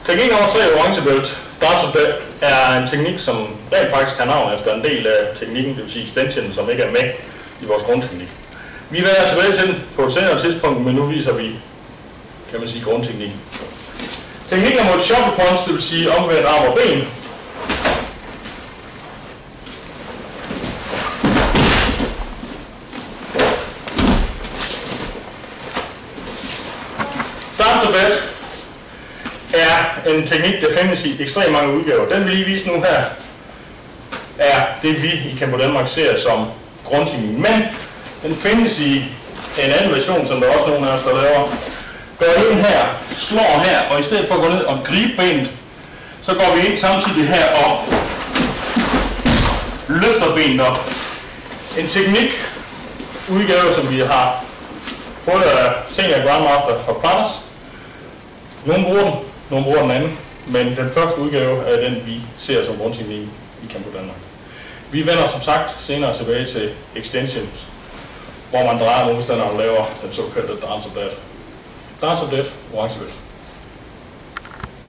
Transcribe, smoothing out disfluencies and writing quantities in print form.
Teknik nummer 3, orange belt, darts er en teknik, som rent faktisk har navn efter en del af teknikken, det vil sige extension, som ikke er med i vores grundteknik. Vi vender tilbage til den på et senere tidspunkt, men nu viser vi, kan man sige, grundteknikken. Teknik nummer 1, shuffle punch, det vil sige omvendt arm og ben. Darts er en teknik, der findes i ekstremt mange udgaver. Den vi lige vise nu her, er det vi i Kempo Danmark ser som grundteknikken. Men den findes i en anden version, som der også nogen af os, der laver. Går ind her, slår her, og i stedet for at gå ned og gribe benet, så går vi ind samtidig her og løfter benet op. En teknik udgave, som vi har fået af Senior Grandmaster og Partners. Nogle bruger den, nogle bruger den anden, men den første udgave er den, vi ser som grundteknik i Kempo Danmark. Vi vender som sagt senere tilbage til extensions, hvor man drejer modstanderen og laver den såkaldte darts of death. Darts of death, orange belt.